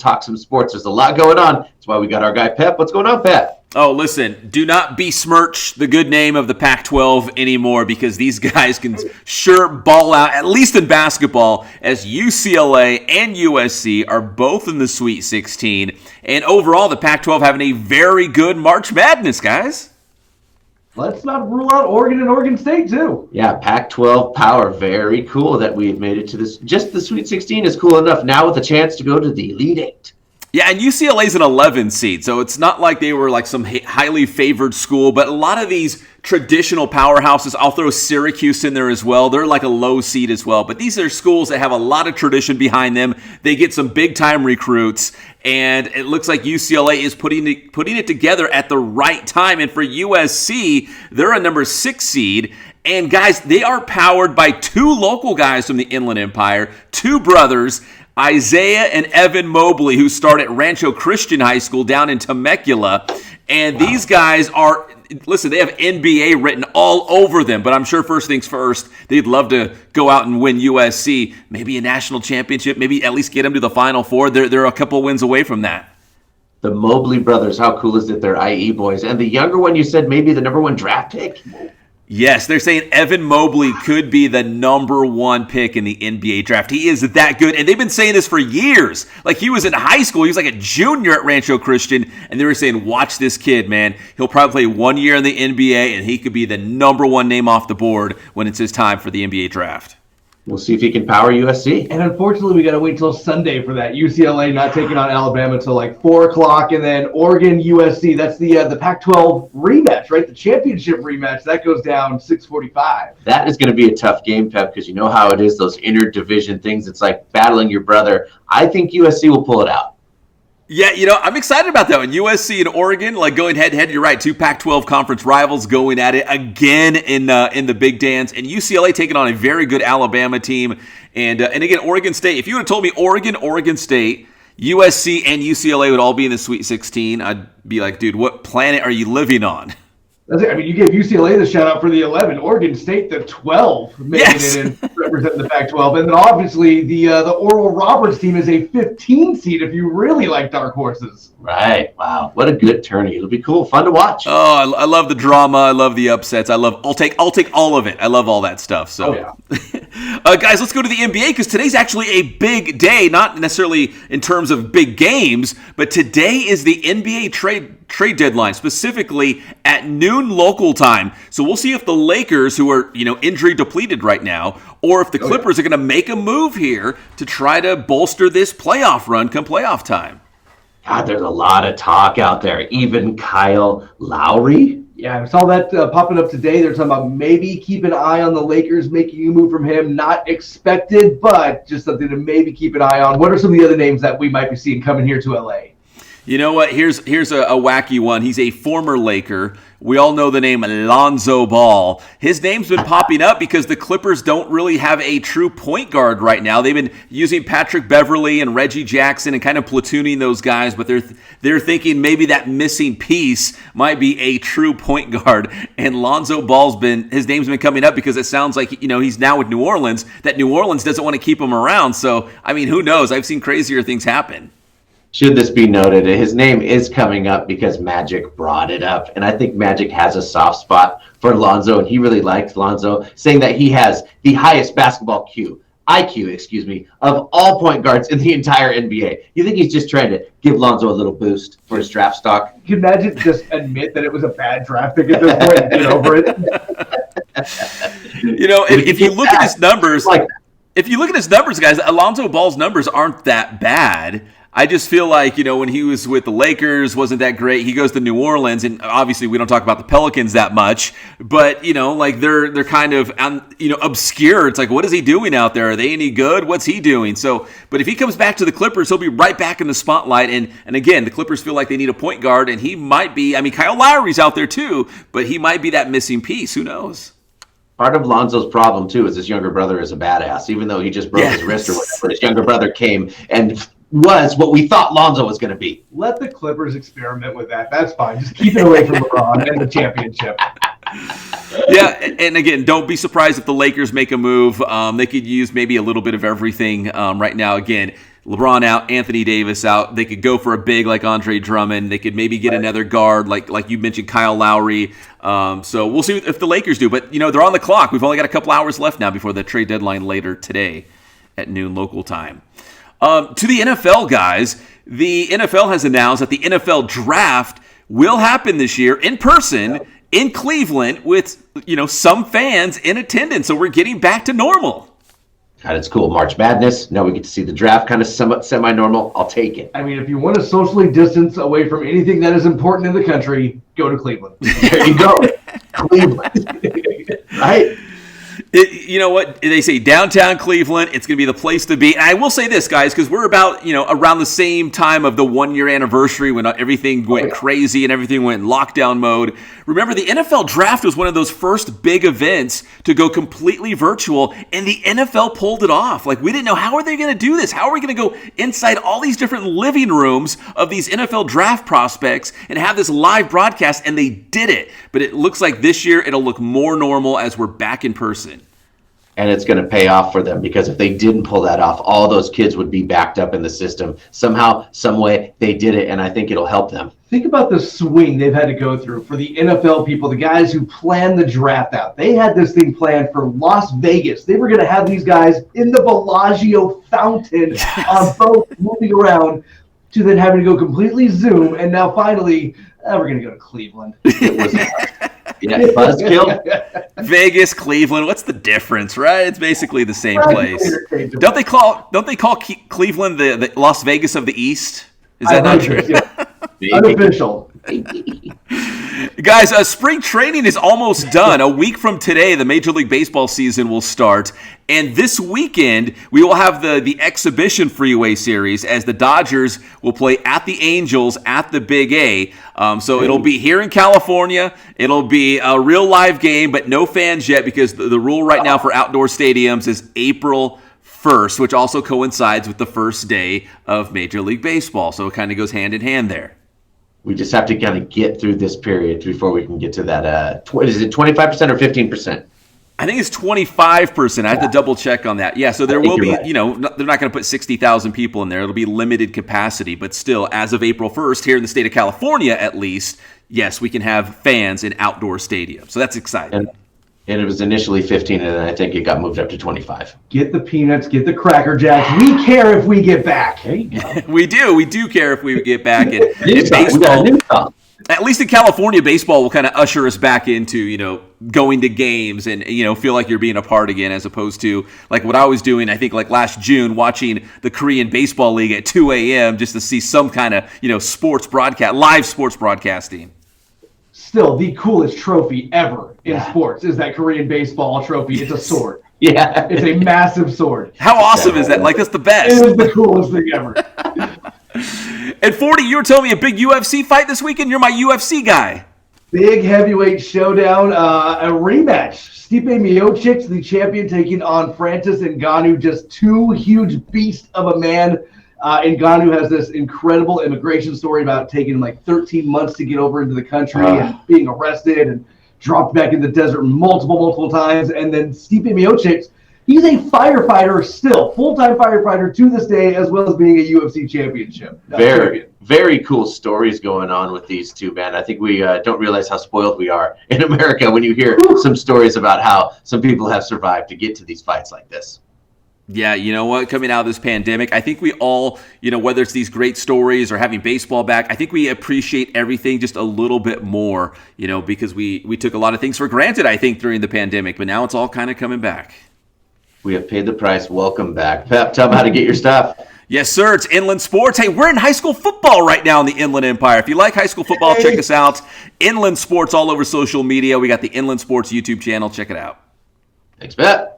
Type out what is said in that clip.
talk some sports. There's a lot going on. That's why we got our guy, Pep. What's going on, Pep? Oh, listen, do not besmirch the good name of the Pac-12 anymore, because these guys can sure ball out, at least in basketball, as UCLA and USC are both in the Sweet 16. And overall, the Pac-12 having a very good March Madness, guys. Let's not rule out Oregon and Oregon State, too. Yeah, Pac-12 power. Very cool that we've made it to this. Just the Sweet 16 is cool enough now with a chance to go to the Elite Eight. Yeah, and UCLA's an 11 seed, so it's not like they were like some highly favored school, but a lot of these traditional powerhouses, I'll throw Syracuse in there as well. They're like a low seed as well, but these are schools that have a lot of tradition behind them. They get some big-time recruits, and it looks like UCLA is putting it together at the right time. And for USC, they're a number 6 seed. And guys, they are powered by 2 local guys from the Inland Empire, 2 brothers, Isaiah and Evan Mobley, who start at Rancho Christian High School down in Temecula. And these guys are, listen, they have NBA written all over them. But I'm sure first things first, they'd love to go out and win USC, maybe a national championship, maybe at least get them to the Final Four. They're a couple wins away from that. The Mobley brothers, how cool is it? They're IE boys. And the younger one, you said maybe the number 1 draft pick? Yes, they're saying Evan Mobley could be the number 1 pick in the NBA draft. He is that good, and they've been saying this for years. Like, he was in high school. He was like a junior at Rancho Christian, and they were saying, watch this kid, man. He'll probably play 1 year in the NBA, and he could be the number 1 name off the board when it's his time for the NBA draft. We'll see if he can power USC. And unfortunately, we got to wait till Sunday for that. UCLA not taking on Alabama until like 4 o'clock, and then Oregon, USC. That's the Pac-12 rematch, right? The championship rematch. That goes down 6:45. That is going to be a tough game, Pep, because you know how it is, those inter-division things. It's like battling your brother. I think USC will pull it out. Yeah, I'm excited about that one. USC and Oregon, like going head-to-head. You're right, 2 Pac-12 conference rivals going at it again in the Big Dance. And UCLA taking on a very good Alabama team. And again, Oregon State. If you would have told me Oregon State, USC, and UCLA would all be in the Sweet 16, I'd be like, dude, what planet are you living on? That's it. I mean, you gave UCLA the shout out for the 11, Oregon State the 12, making it in representing the Pac-12, and then obviously the Oral Roberts team is a 15 seed if you really like dark horses. Right. Wow. What a good tourney. It'll be cool. Fun to watch. Oh, I love the drama. I love the upsets. I'll take all of it. I love all that stuff. So, guys, let's go to the NBA, because today's actually a big day, not necessarily in terms of big games, but today is the NBA trade deadline, specifically at noon local time. So we'll see if the Lakers, who are, injury depleted right now, or if the Clippers are going to make a move here to try to bolster this playoff run come playoff time. God, there's a lot of talk out there. Even Kyle Lowry. Yeah, I saw that popping up today. They're talking about maybe keep an eye on the Lakers making a move from him. Not expected, but just something to maybe keep an eye on. What are some of the other names that we might be seeing coming here to LA? You know what? Here's a wacky one. He's a former Laker. We all know the name Alonzo Ball. His name's been popping up because the Clippers don't really have a true point guard right now. They've been using Patrick Beverley and Reggie Jackson and kind of platooning those guys, but they're thinking maybe that missing piece might be a true point guard. And Lonzo Ball's his name's been coming up because it sounds like he's now with New Orleans. That New Orleans doesn't want to keep him around. So I mean, who knows? I've seen crazier things happen. Should this be noted, his name is coming up because Magic brought it up. And I think Magic has a soft spot for Lonzo, and he really likes Lonzo, saying that he has the highest basketball IQ, of all point guards in the entire NBA. You think he's just trying to give Lonzo a little boost for his draft stock? Can you imagine just admit that it was a bad draft pick at this point and get over it? If you look at his numbers, guys, Alonzo Ball's numbers aren't that bad. I just feel like, when he was with the Lakers, wasn't that great. He goes to New Orleans, and obviously we don't talk about the Pelicans that much, but, they're kind of, obscure. It's like, what is he doing out there? Are they any good? What's he doing? So, but if he comes back to the Clippers, he'll be right back in the spotlight. And again, the Clippers feel like they need a point guard, and he might be, Kyle Lowry's out there too, but he might be that missing piece. Who knows? Part of Lonzo's problem, too, is his younger brother is a badass. Even though he just broke his wrist or whatever, his younger brother came and was what we thought Lonzo was going to be. Let the Clippers experiment with that. That's fine. Just keep it away from LeBron and the championship. Yeah, and again, don't be surprised if the Lakers make a move. They could use maybe a little bit of everything right now. Again, LeBron out, Anthony Davis out. They could go for a big like Andre Drummond. They could maybe get another guard like you mentioned, Kyle Lowry. So we'll see if the Lakers do. But, they're on the clock. We've only got a couple hours left now before the trade deadline later today at noon local time. To the NFL, guys, the NFL has announced that the NFL draft will happen this year in person in Cleveland with, some fans in attendance. So we're getting back to normal. God, it's cool. March Madness. Now we get to see the draft kind of semi-normal. I'll take it. I mean, if you want to socially distance away from anything that is important in the country, go to Cleveland. There you go. Cleveland. Right? You know what? They say downtown Cleveland, it's going to be the place to be. And I will say this, guys, because we're about, around the same time of the 1-year anniversary when everything went crazy and everything went in lockdown mode. Remember, the NFL draft was one of those first big events to go completely virtual, and the NFL pulled it off. Like, we didn't know, how are they going to do this? How are we going to go inside all these different living rooms of these NFL draft prospects and have this live broadcast? And they did it. But it looks like this year it'll look more normal as we're back in person. And it's going to pay off for them, because if they didn't pull that off, all those kids would be backed up in the system. Somehow, some way, they did it, and I think it'll help them. Think about the swing they've had to go through for the NFL people, the guys who planned the draft out. They had this thing planned for Las Vegas. They were going to have these guys in the Bellagio fountain on boats moving around, to then having to go completely Zoom, and now finally, we're going to go to Cleveland. It was buzzkill. Vegas, Cleveland, what's the difference, right? It's basically the same place. Don't they call Cleveland the Las Vegas of the East? Is that not true? Unofficial. Guys, spring training is almost done. A week from today, the Major League Baseball season will start. And this weekend, we will have the exhibition freeway series as the Dodgers will play at the Angels at the Big A. So it'll be here in California. It'll be a real live game, but no fans yet, because the rule right now for outdoor stadiums is April 1st, which also coincides with the first day of Major League Baseball. So it kind of goes hand in hand there. We just have to kind of get through this period before we can get to that. Is it 25% or 15%? I think it's 25%. I have to double check on that. Yeah, so there will be, right. They're not going to put 60,000 people in there. It'll be limited capacity. But still, as of April 1st, here in the state of California at least, yes, we can have fans in outdoor stadiums. So that's exciting. And it was initially 15, and then I think it got moved up to 25. Get the peanuts, get the Cracker Jacks. We care if we get back. There you go. We do care if we get back in baseball. At least in California, baseball will kind of usher us back into, going to games and, feel like you're being a part again, as opposed to like what I was doing, I think like last June, watching the Korean Baseball League at 2 a.m. just to see some kind of, sports broadcast, live sports broadcasting. Still, the coolest trophy ever in sports is that Korean baseball trophy. It's a sword. Yeah. It's a massive sword. How awesome is that? Like, that's the best. It is the coolest thing ever. And 40, you were telling me a big UFC fight this weekend. You're my UFC guy. Big heavyweight showdown, a rematch. Stipe Miocic, the champion, taking on Francis Ngannou. Just two huge beasts of a man. Ngannou has this incredible immigration story about taking like 13 months to get over into the country and being arrested and dropped back in the desert multiple times. And then Stipe Miocic, he's a firefighter still, full-time firefighter to this day, as well as being a UFC championship. Very cool stories going on with these two, man. I think we don't realize how spoiled we are in America when you hear some stories about how some people have survived to get to these fights like this. Yeah, you know what? Coming out of this pandemic, I think we all, whether it's these great stories or having baseball back, I think we appreciate everything just a little bit more, because we took a lot of things for granted, I think, during the pandemic, but now it's all kind of coming back. We have paid the price. Welcome back. Pep, tell them how to get your stuff. Yes, sir. It's Inland Sports. Hey, we're in high school football right now in the Inland Empire. If you like high school football, check us out. Inland Sports all over social media. We got the Inland Sports YouTube channel. Check it out. Thanks, Pep.